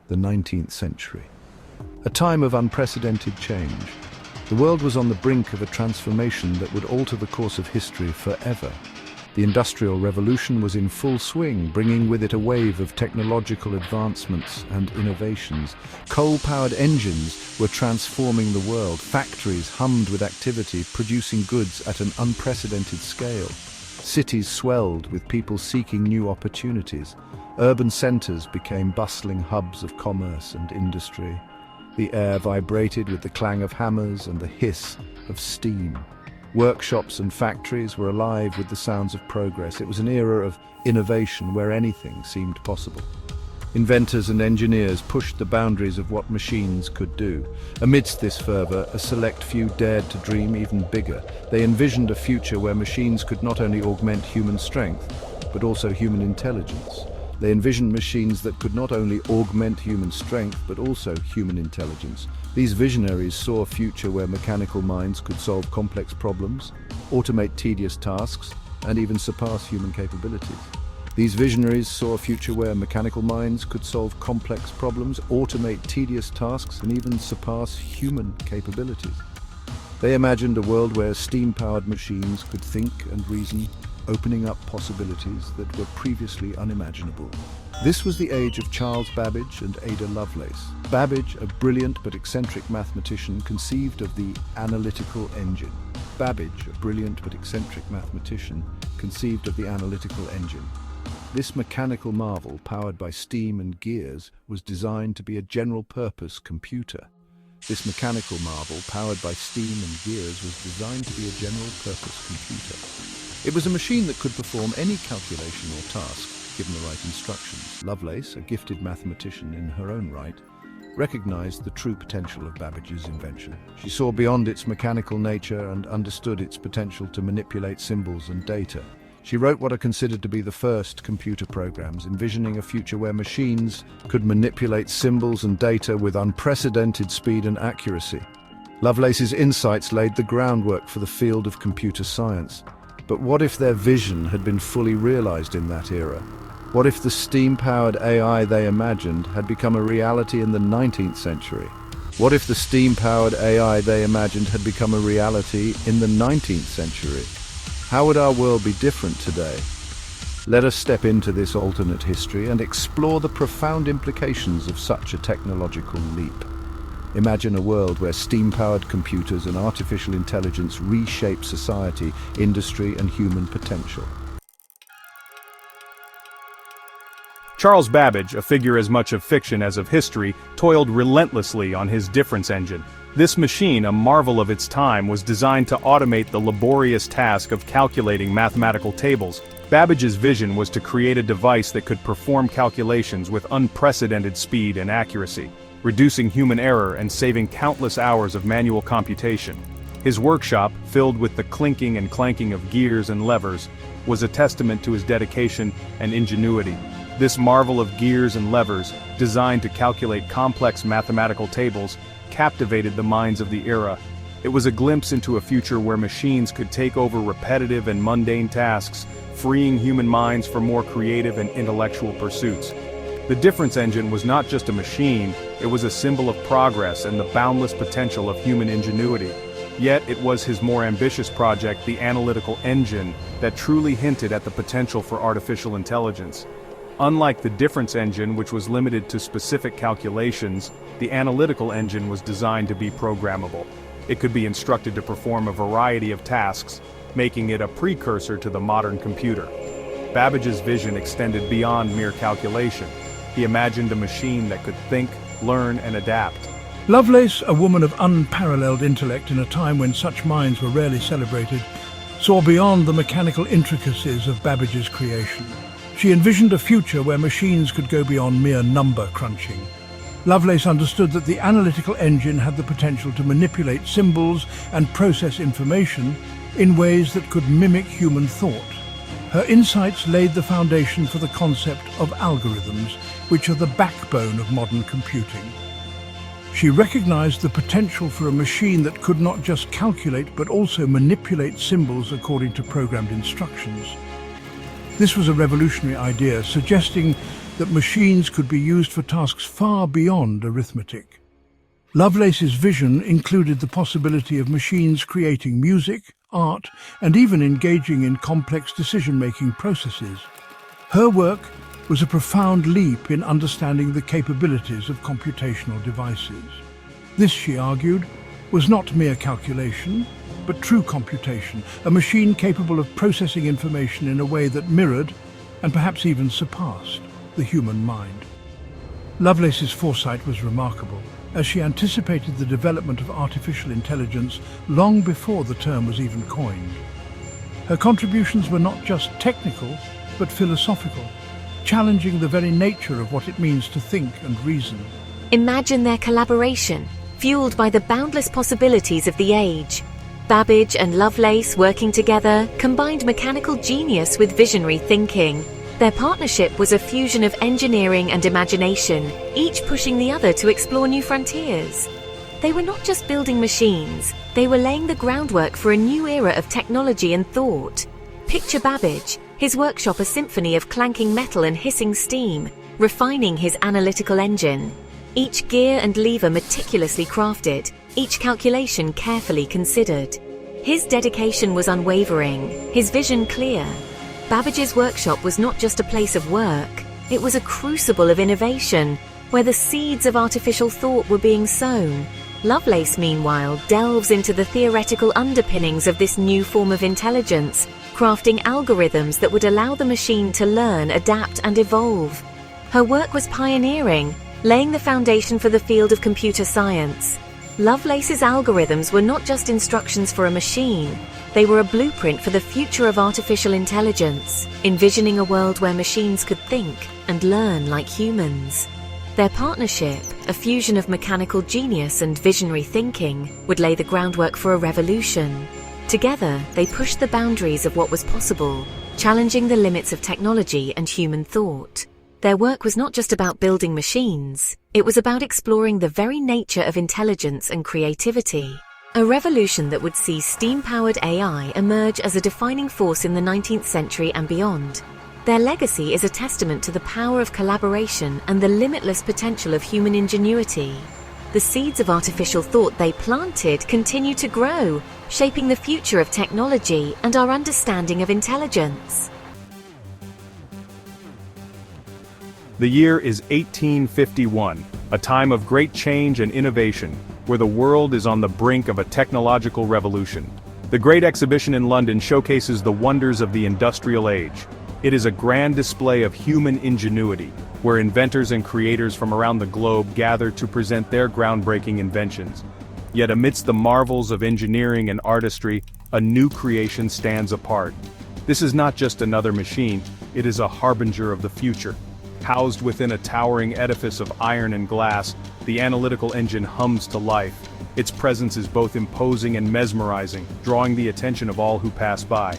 the 19th century. A time of unprecedented change. The world was on the brink of a transformation that would alter the course of history forever. The Industrial Revolution was in full swing, bringing with it a wave of technological advancements and innovations. Coal-powered engines were transforming the world. Factories hummed with activity, producing goods at an unprecedented scale. Cities swelled with people seeking new opportunities. Urban centers became bustling hubs of commerce and industry. The air vibrated with the clang of hammers and the hiss of steam. Workshops and factories were alive with the sounds of progress. It was an era of innovation where anything seemed possible. Inventors and engineers pushed the boundaries of what machines could do. Amidst this fervor, a select few dared to dream even bigger. They envisioned a future where machines could not only augment human strength, but also human intelligence. They envisioned machines that could not only augment human strength, but also human intelligence. These visionaries saw a future where mechanical minds could solve complex problems, automate tedious tasks, and even surpass human capabilities. These visionaries saw a future where mechanical minds could solve complex problems, automate tedious tasks, and even surpass human capabilities. They imagined a world where steam-powered machines could think and reason, opening up possibilities that were previously unimaginable. This was the age of Charles Babbage and Ada Lovelace. Babbage, a brilliant but eccentric mathematician, conceived of the analytical engine. Babbage, a brilliant but eccentric mathematician, conceived of the analytical engine. This mechanical marvel, powered by steam and gears, was designed to be a general-purpose computer. This mechanical marvel, powered by steam and gears, was designed to be a general-purpose computer. It was a machine that could perform any calculation or task, given the right instructions. Lovelace, a gifted mathematician in her own right, recognized the true potential of Babbage's invention. She saw beyond its mechanical nature and understood its potential to manipulate symbols and data. She wrote what are considered to be the first computer programs, envisioning a future where machines could manipulate symbols and data with unprecedented speed and accuracy. Lovelace's insights laid the groundwork for the field of computer science. But what if their vision had been fully realized in that era? What if the steam-powered AI they imagined had become a reality in the 19th century? What if the steam-powered AI they imagined had become a reality in the 19th century? How would our world be different today? Let us step into this alternate history and explore the profound implications of such a technological leap. Imagine a world where steam-powered computers and artificial intelligence reshape society, industry, and human potential. Charles Babbage, a figure as much of fiction as of history, toiled relentlessly on his difference engine. This machine, a marvel of its time, was designed to automate the laborious task of calculating mathematical tables. Babbage's vision was to create a device that could perform calculations with unprecedented speed and accuracy, reducing human error and saving countless hours of manual computation. His workshop, filled with the clinking and clanking of gears and levers, was a testament to his dedication and ingenuity. This marvel of gears and levers, designed to calculate complex mathematical tables, captivated the minds of the era. It was a glimpse into a future where machines could take over repetitive and mundane tasks, freeing human minds for more creative and intellectual pursuits. The difference engine was not just a machine, it was a symbol of progress and the boundless potential of human ingenuity. Yet it was his more ambitious project, the analytical engine, that truly hinted at the potential for artificial intelligence. Unlike the difference engine, which was limited to specific calculations, the analytical engine was designed to be programmable. It could be instructed to perform a variety of tasks, making it a precursor to the modern computer. Babbage's vision extended beyond mere calculation. He imagined a machine that could think, learn, and adapt. Lovelace, a woman of unparalleled intellect in a time when such minds were rarely celebrated, saw beyond the mechanical intricacies of Babbage's creation. She envisioned a future where machines could go beyond mere number crunching. Lovelace understood that the analytical engine had the potential to manipulate symbols and process information in ways that could mimic human thought. Her insights laid the foundation for the concept of algorithms, which are the backbone of modern computing. She recognized the potential for a machine that could not just calculate but also manipulate symbols according to programmed instructions. This was a revolutionary idea, suggesting that machines could be used for tasks far beyond arithmetic. Lovelace's vision included the possibility of machines creating music, art, and even engaging in complex decision-making processes. Her work was a profound leap in understanding the capabilities of computational devices. This, she argued, was not mere calculation, but true computation, a machine capable of processing information in a way that mirrored, and perhaps even surpassed, the human mind. Lovelace's foresight was remarkable, as she anticipated the development of artificial intelligence long before the term was even coined. Her contributions were not just technical, but philosophical, challenging the very nature of what it means to think and reason. Imagine their collaboration, fueled by the boundless possibilities of the age. Babbage and Lovelace, working together, combined mechanical genius with visionary thinking. Their partnership was a fusion of engineering and imagination, each pushing the other to explore new frontiers. They were not just building machines, they were laying the groundwork for a new era of technology and thought. Picture Babbage, his workshop a symphony of clanking metal and hissing steam, refining his analytical engine. Each gear and lever meticulously crafted, each calculation carefully considered. His dedication was unwavering, his vision clear. Babbage's workshop was not just a place of work, it was a crucible of innovation, where the seeds of artificial thought were being sown. Lovelace, meanwhile, delves into the theoretical underpinnings of this new form of intelligence, crafting algorithms that would allow the machine to learn, adapt, and evolve. Her work was pioneering, laying the foundation for the field of computer science. Lovelace's algorithms were not just instructions for a machine, they were a blueprint for the future of artificial intelligence, envisioning a world where machines could think and learn like humans. Their partnership, a fusion of mechanical genius and visionary thinking, would lay the groundwork for a revolution. Together, they pushed the boundaries of what was possible, challenging the limits of technology and human thought. Their work was not just about building machines, it was about exploring the very nature of intelligence and creativity. A revolution that would see steam-powered AI emerge as a defining force in the 19th century and beyond. Their legacy is a testament to the power of collaboration and the limitless potential of human ingenuity. The seeds of artificial thought they planted continue to grow, shaping the future of technology and our understanding of intelligence. The year is 1851, a time of great change and innovation, where the world is on the brink of a technological revolution. The Great Exhibition in London showcases the wonders of the industrial age. It is a grand display of human ingenuity, where inventors and creators from around the globe gather to present their groundbreaking inventions. Yet amidst the marvels of engineering and artistry, a new creation stands apart. This is not just another machine, it is a harbinger of the future. Housed within a towering edifice of iron and glass, the analytical engine hums to life. Its presence is both imposing and mesmerizing, drawing the attention of all who pass by.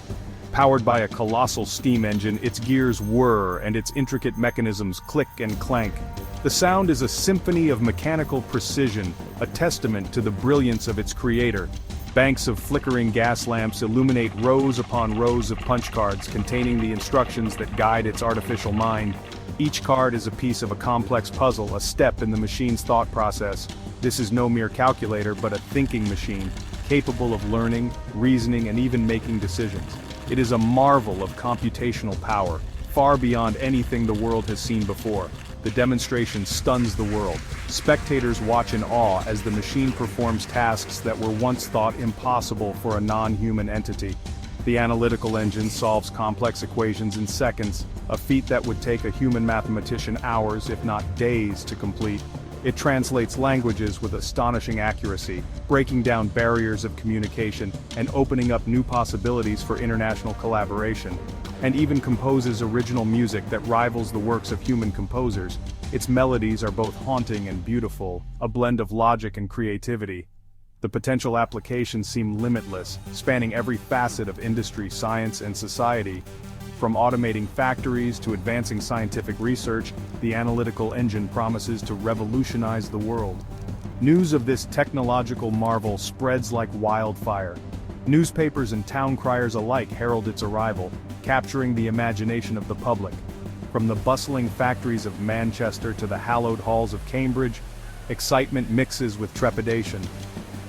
Powered by a colossal steam engine, its gears whir and its intricate mechanisms click and clank. The sound is a symphony of mechanical precision, a testament to the brilliance of its creator. Banks of flickering gas lamps illuminate rows upon rows of punch cards containing the instructions that guide its artificial mind. Each card is a piece of a complex puzzle, a step in the machine's thought process. This is no mere calculator, but a thinking machine, capable of learning, reasoning, and even making decisions. It is a marvel of computational power, far beyond anything the world has seen before. The demonstration stuns the world. Spectators watch in awe as the machine performs tasks that were once thought impossible for a non-human entity. The analytical engine solves complex equations in seconds, a feat that would take a human mathematician hours, if not days, to complete. It translates languages with astonishing accuracy, breaking down barriers of communication and opening up new possibilities for international collaboration, and even composes original music that rivals the works of human composers. Its melodies are both haunting and beautiful, a blend of logic and creativity. The potential applications seem limitless, spanning every facet of industry, science, and society. From automating factories to advancing scientific research, the analytical engine promises to revolutionize the world. News of this technological marvel spreads like wildfire. Newspapers and town criers alike herald its arrival, capturing the imagination of the public. From the bustling factories of Manchester to the hallowed halls of Cambridge, excitement mixes with trepidation.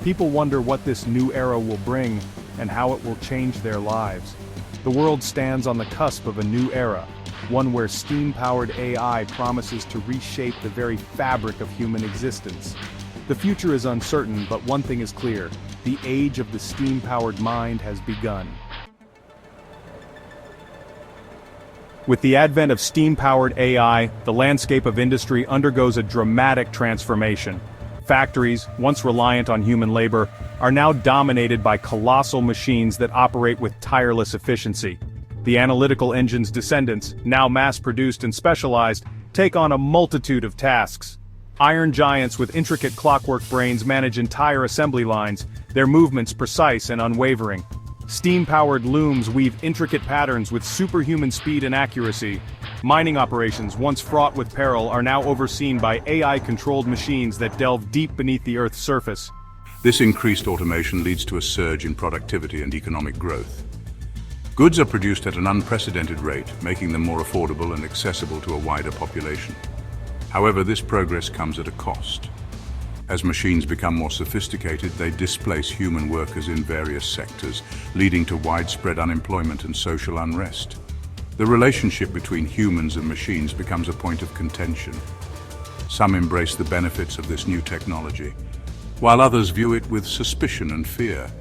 People wonder what this new era will bring and how it will change their lives. The world stands on the cusp of a new era, one where steam-powered AI promises to reshape the very fabric of human existence. The future is uncertain, but one thing is clear: the age of the steam-powered mind has begun. With the advent of steam-powered AI, the landscape of industry undergoes a dramatic transformation. Factories, once reliant on human labor, are now dominated by colossal machines that operate with tireless efficiency. The analytical engine's descendants, now mass-produced and specialized, take on a multitude of tasks. Iron giants with intricate clockwork brains manage entire assembly lines, their movements precise and unwavering. Steam-powered looms weave intricate patterns with superhuman speed and accuracy. Mining operations, once fraught with peril, are now overseen by AI-controlled machines that delve deep beneath the Earth's surface. This increased automation leads to a surge in productivity and economic growth. Goods are produced at an unprecedented rate, making them more affordable and accessible to a wider population. However, this progress comes at a cost. As machines become more sophisticated, they displace human workers in various sectors, leading to widespread unemployment and social unrest. The relationship between humans and machines becomes a point of contention. Some embrace the benefits of this new technology, while others view it with suspicion and fear,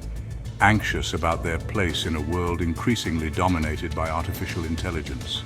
anxious about their place in a world increasingly dominated by artificial intelligence.